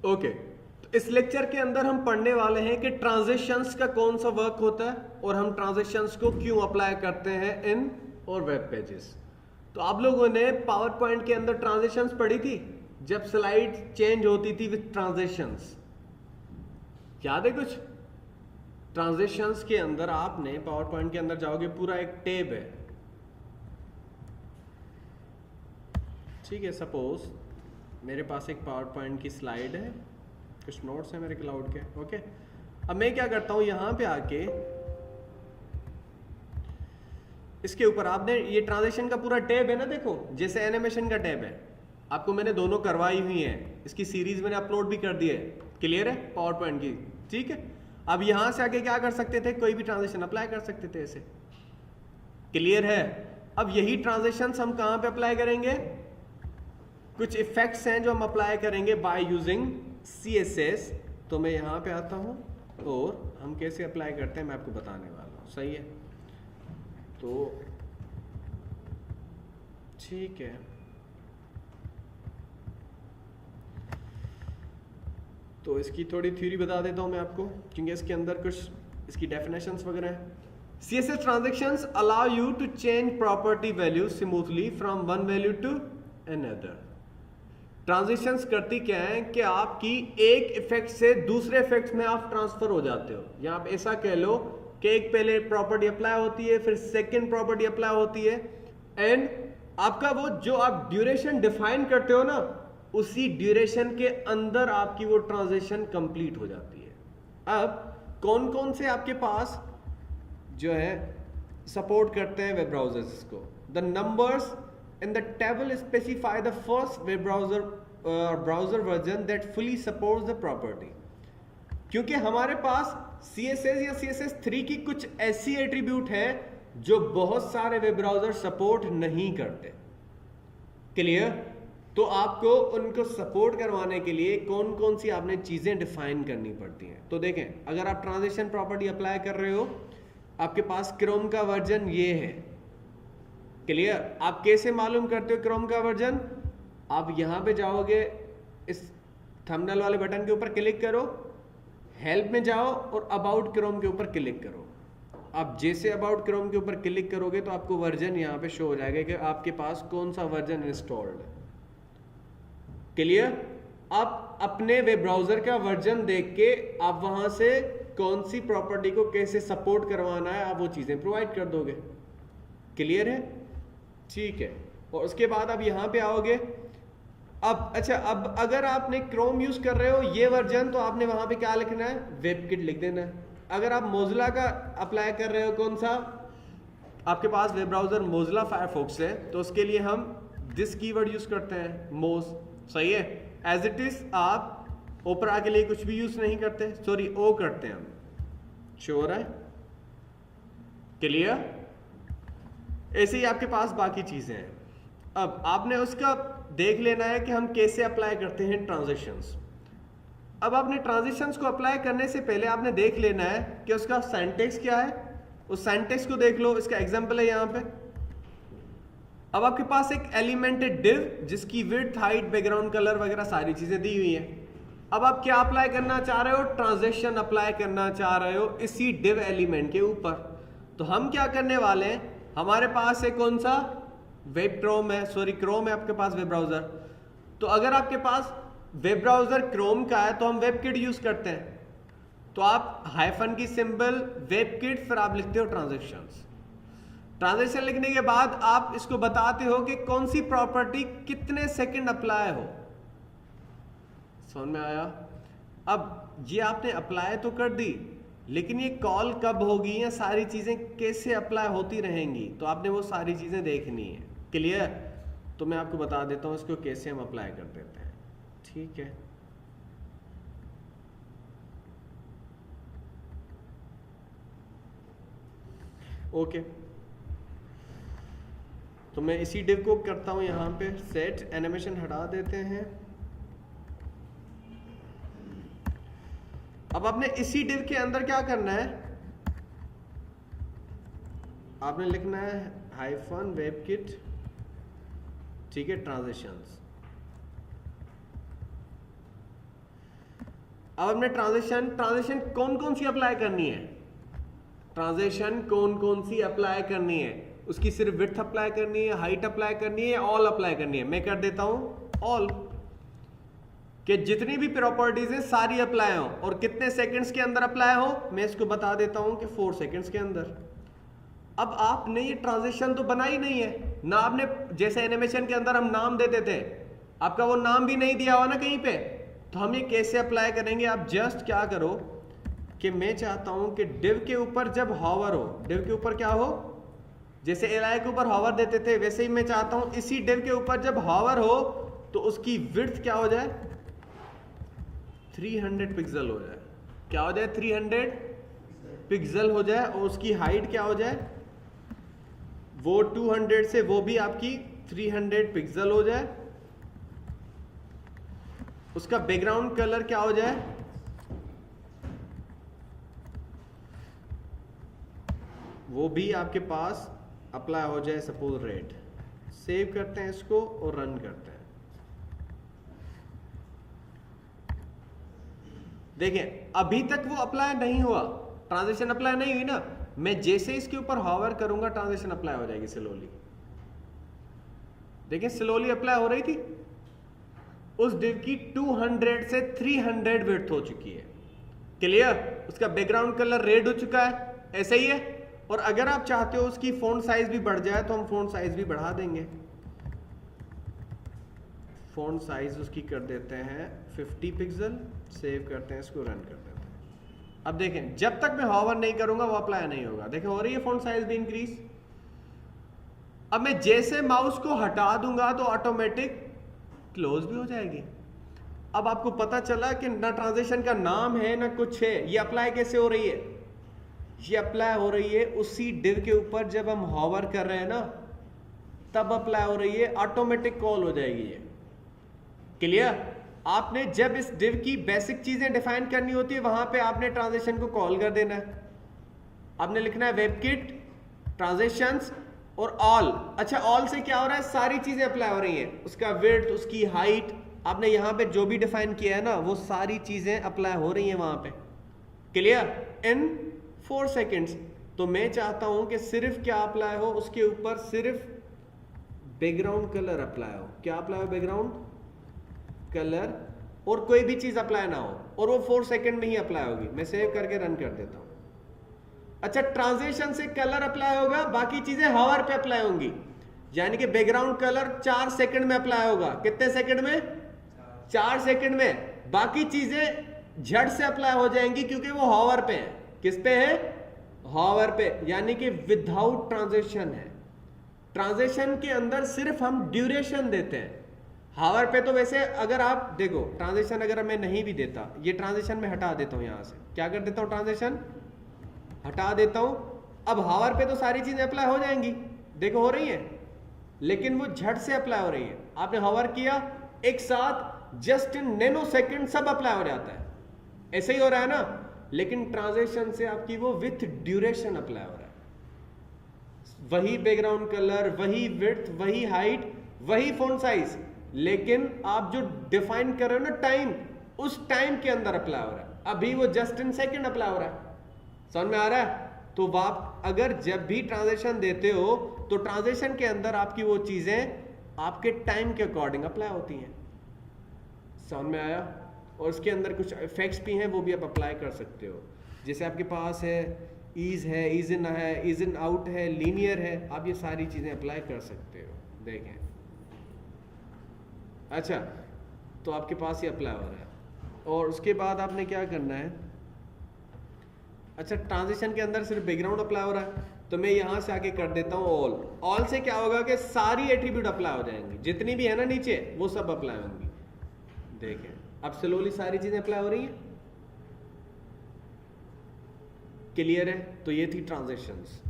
Okay, तो इस lecture के अंदर हम पढ़ने वाले हैं कि ट्रांजिशंस का कौन सा वर्क होता है और हम ट्रांजिशंस को क्यों अप्लाई करते हैं इन और वेब पेजेस। तो आप लोगों ने पावर पॉइंट के अंदर ट्रांजिशंस पढ़ी थी, जब स्लाइड चेंज होती थी विद ट्रांजिशंस, याद है कुछ? ट्रांजिशंस के अंदर आपने पावर पॉइंट के अंदर जाओगे, पूरा एक टेब है, ठीक है। सपोज मेरे पास एक पावर पॉइंट की स्लाइड है, कुछ नोट्स हैं मेरे क्लाउड के, ओके। अब मैं क्या करता हूं, यहां पे आके इसके ऊपर आपने ये ट्रांजिशन का पूरा टैब है ना, देखो जैसे एनिमेशन का टैब है, आपको मैंने दोनों करवाई हुई है, इसकी सीरीज मैंने अपलोड भी कर दी है, क्लियर है पावर पॉइंट की, ठीक है। अब यहां से आके क्या कर सकते थे, कोई भी ट्रांजिशन अप्लाई कर सकते थे ऐसे, क्लियर है। अब यही ट्रांजिशन हम कहां पे अप्लाई करेंगे, कुछ इफेक्ट्स हैं जो हम अप्लाई करेंगे बाय यूजिंग CSS। तो मैं यहां पे आता हूं और हम कैसे अप्लाई करते हैं मैं आपको बताने वाला हूं, सही है। तो ठीक है, तो इसकी थोड़ी थ्योरी बता देता हूं मैं आपको, क्योंकि इसके अंदर कुछ इसकी डेफिनेशंस वगैरह हैं। CSS transactions allow you to change property value smoothly from one value to another. Transitions करती क्या है कि आपकी एक इफेक्ट से दूसरे इफेक्ट में आप ट्रांसफर हो जाते हो, या आप ऐसा कह लो कि एक पहले प्रॉपर्टी अप्लाई होती है, फिर सेकंड प्रॉपर्टी अप्लाई होती है, एंड आपका वो जो आप ड्यूरेशन डिफाइन करते हो ना, उसी ड्यूरेशन के अंदर आपकी वो ट्रांजिशन कंप्लीट हो जाती है। अब कौन कौन से आपके पास जो है सपोर्ट करते हैं वेब ब्राउजर्स को, the numbers in the table specify the first web browser version that fully supports the property। क्योंकि हमारे पास CSS या CSS3 की कुछ ऐसी एट्रीब्यूट है जो बहुत सारे वेब ब्राउजर सपोर्ट नहीं करते, क्लियर। तो आपको उनको सपोर्ट करवाने के लिए कौन कौन सी आपने चीजें डिफाइन करनी पड़ती हैं। तो देखें, अगर आप ट्रांजिशन प्रॉपर्टी अप्लाई कर रहे हो, आपके पास क्रोम का वर्जन ये है, क्लियर। आप कैसे मालूम करते हो क्रोम का वर्जन, आप यहां पे जाओगे, इस थंबनेल वाले बटन के ऊपर क्लिक करो, हेल्प में जाओ और अबाउट क्रोम के ऊपर क्लिक करो। आप जैसे अबाउट क्रोम के ऊपर क्लिक करोगे तो आपको वर्जन यहां पे शो हो जाएगा कि आपके पास कौन सा वर्जन इंस्टॉल्ड है, क्लियर। आप अपने वेब ब्राउजर का वर्जन देख के आप वहां से कौन सी प्रॉपर्टी को कैसे सपोर्ट करवाना है, आप वो चीजें प्रोवाइड कर दोगे, क्लियर है, ठीक है। और उसके बाद आप यहां पे आओगे। अब अच्छा, अब अगर आपने क्रोम यूज कर रहे हो ये वर्जन, तो आपने वहां पे क्या लिखना है, वेबकिट लिख देना है। अगर आप मोजिला का अप्लाई कर रहे हो, कौन सा आपके पास वेब ब्राउजर मोजिला फायरफॉक्स है, तो उसके लिए हम दिस कीवर्ड यूज करते हैं, मोज, सही है। एज इट इज आप ओपरा के लिए कुछ भी यूज नहीं करते, सॉरी ओ करते हैं हम, श्योर है, क्लियर। ऐसे ही आपके पास बाकी चीजें हैं। अब आपने उसका देख लेना है कि हम कैसे अप्लाई करते हैं ट्रांजिशंस। अब आपने ट्रांजिशंस को अप्लाई करने से पहले आपने देख लेना है कि उसका सिंटैक्स क्या है, उस सिंटैक्स को देख लो। इसका एग्जांपल है यहाँ पे। अब आपके पास एक एलिमेंटेड डिव जिसकी विड्थ, हाइट, बैकग्राउंड कलर वगैरह सारी चीजें दी हुई हैं। अब आप क्या अप्लाई करना चाह रहे हो, ट्रांजिशन अप्लाई करना चाह रहे हो इसी डिव एलिमेंट के ऊपर। तो हम क्या करने वाले हैं, हमारे पास है कौन सा, वेब क्रोम है, सॉरी क्रोम है आपके पास वेब ब्राउजर। तो अगर आपके पास वेब ब्राउजर क्रोम का है तो हम वेबकिट यूज करते हैं। तो आप हाइफन की सिंबल वेबकिट, फिर आप लिखते हो ट्रांजैक्शंस। ट्रांजैक्शन लिखने के बाद आप इसको बताते हो कि कौन सी प्रॉपर्टी कितने सेकंड अप्लाई हो, समझ में आया। अब ये आपने अप्लाई तो कर दी, लेकिन ये कॉल कब होगी या सारी चीजें कैसे अप्लाई होती रहेंगी, तो आपने वो सारी चीजें देखनी है, क्लियर। तो मैं आपको बता देता हूं इसको कैसे हम अप्लाई कर देते हैं, ठीक है। ओके, तो मैं इसी डिव को करता हूं यहां पे सेट, एनिमेशन हटा देते हैं। अब आपने इसी डिव के अंदर क्या करना है, आपने लिखना है हाइफन वेबकिट, ठीक है, ट्रांजिशंस। अब हमने ट्रांजिशन कौन कौन सी अप्लाई करनी है, ट्रांजिशन कौन कौन सी अप्लाई करनी है, उसकी सिर्फ विड्थ अप्लाई करनी है, हाइट अप्लाई करनी है, ऑल अप्लाई करनी है। मैं कर देता हूं ऑल, कि जितनी भी प्रॉपर्टीज है सारी अप्लाई हो, और कितने सेकंड्स के अंदर अप्लाई हो, मैं इसको बता देता हूं कि 4 सेकंड्स के अंदर। अब आपने ये ट्रांजिशन तो बनाई नहीं है ना, आपने जैसे एनिमेशन के अंदर हम नाम देते थे, आपका वो नाम भी नहीं दिया हुआ ना कहीं पे, तो हम ये कैसे अप्लाई करेंगे। आप जस्ट क्या करो कि मैं चाहता हूं कि डिव के ऊपर जब हॉवर हो, डिव के ऊपर क्या हो, जैसे एलाई के ऊपर हॉवर देते थे वैसे ही मैं चाहता हूं इसी डिव के ऊपर जब हॉवर हो तो उसकी विड्थ क्या हो जाए, 300 पिक्सल हो जाए। क्या हो जाए, 300 पिक्सल हो जाए, और उसकी हाइट क्या हो जाए, वो 200 से वो भी आपकी 300 पिक्सल हो जाए। उसका बैकग्राउंड कलर क्या हो जाए, वो भी आपके पास अप्लाई हो जाए, सपोज रेड। सेव करते हैं इसको और रन करते हैं। देखें अभी तक वो अप्लाई नहीं हुआ, ट्रांजिशन अप्लाई नहीं हुई ना, मैं जैसे इसके ऊपर हॉवर करूंगा ट्रांजिशन अप्लाई हो जाएगी स्लोली। देखिए स्लोली अप्लाई हो रही थी, उस डिव की 200 से 300 विड्थ हो चुकी है। क्लियर, उसका बैकग्राउंड कलर रेड हो चुका है, ऐसे ही है। और अगर आप चाहते हो उसकी फॉन्ट साइज भी बढ़ जाए तो हम फॉन्ट साइज भी बढ़ा देंगे। फॉन्ट साइज उसकी कर देते हैं 50 पिक्सल, सेव करते हैं इसको, रन कर देते हैं। अब देखें जब तक मैं हॉवर नहीं करूंगा वो अप्लाई नहीं होगा। देखें हो रही है फॉन्ट साइज भी इंक्रीज। अब मैं जैसे माउस को हटा दूंगा तो ऑटोमेटिक क्लोज भी हो जाएगी। अब आपको पता चला कि ना ट्रांजिशन का नाम है ना कुछ है। ये अप्लाई कैसे हो रही है, ये अप्लाई हो रही है उसी डिव के ऊपर जब हम हॉवर कर रहे हैं ना तब अप्लाई हो रही है, ऑटोमेटिक कॉल हो जाएगी ये। क्लियर, आपने जब इस डिव की बेसिक चीजें डिफाइन करनी होती है वहां पे आपने ट्रांजिशन को कॉल कर देना है। आपने लिखना है वेबकिट ट्रांजिशंस और ऑल। अच्छा ऑल से क्या हो रहा है, सारी चीजें अप्लाई हो रही हैं, उसका विड्थ, उसकी हाइट, आपने यहां पे जो भी डिफाइन किया है ना वो सारी चीजें अप्लाई हो रही हैं वहां पे। क्लियर, इन 4 सेकेंड्स। तो मैं चाहता हूं कि सिर्फ क्या अप्लाई हो, उसके ऊपर सिर्फ बैकग्राउंड कलर अप्लाई हो। क्या अप्लाई हो, बैकग्राउंड कलर, और कोई भी चीज अप्लाई ना हो, और वो 4 सेकेंड में ही अप्लाई होगी। मैं सेव करके रन कर देता हूं। अच्छा ट्रांजिशन से कलर अप्लाई होगा, बाकी चीजें हॉवर पे अप्लाई होंगी, यानी कि बैकग्राउंड कलर 4 सेकंड में अप्लाई होगा। कितने सेकंड में, 4 सेकंड में। बाकी चीजें झट से अप्लाई हो जाएंगी क्योंकि वो हॉवर पे है। किस पे है, हॉवर पे, यानी कि विदाउट ट्रांजिशन है। ट्रांजिशन के अंदर सिर्फ हम ड्यूरेशन देते हैं, हॉवर पे तो वैसे अगर आप देखो ट्रांजिशन अगर मैं नहीं भी देता, ये ट्रांजिशन में हटा देता हूं, यहां से क्या कर देता हूं, ट्रांजिशन हटा देता हूं। अब हॉवर पे तो सारी चीजें अप्लाई हो जाएंगी, देखो हो रही है, लेकिन वो झट से अप्लाई हो रही है। आपने हॉवर किया, एक साथ जस्ट इन नैनो सेकंड सब अप्लाई हो जाता है, ऐसे ही हो रहा है ना। लेकिन ट्रांजिशन से आपकी वो विथ ड्यूरेशन अप्लाई हो रहा है, वही बैकग्राउंड कलर, वही विड्थ, वही हाइट, वही फॉन्ट साइज, लेकिन आप जो डिफाइन कर रहे हो ना टाइम, उस टाइम के अंदर अप्लाई हो रहा है। अभी वो जस्ट इन सेकंड अप्लाई हो रहा है। समझ में आ रहा है। तो आप अगर जब भी ट्रांजिशन देते हो तो ट्रांजिशन के अंदर आपकी वो चीजें आपके टाइम के अकॉर्डिंग अप्लाई होती हैं। समझ में आया। और उसके अंदर कुछ इफेक्ट्स भी हैं, वो भी आप अप्लाई कर सकते हो। जैसे आपके पास है ईज है, ईज इन है, ईज इन आउट है, लीनियर है, आप ये सारी चीजें अप्लाई कर सकते हो। देखें अच्छा, तो आपके पास ये अप्लाई हो रहा है। और उसके बाद आपने क्या करना है, अच्छा ट्रांजिशन के अंदर सिर्फ बैकग्राउंड अप्लाई हो रहा है, तो मैं यहां से आके कर देता हूं ऑल। ऑल से क्या होगा कि सारी एट्रीब्यूट अप्लाई हो जाएंगी, जितनी भी है ना नीचे वो सब अप्लाई होंगी। देखें अब स्लोली सारी चीजें अप्लाई हो रही हैं। क्लियर है। तो ये थी ट्रांजिशंस।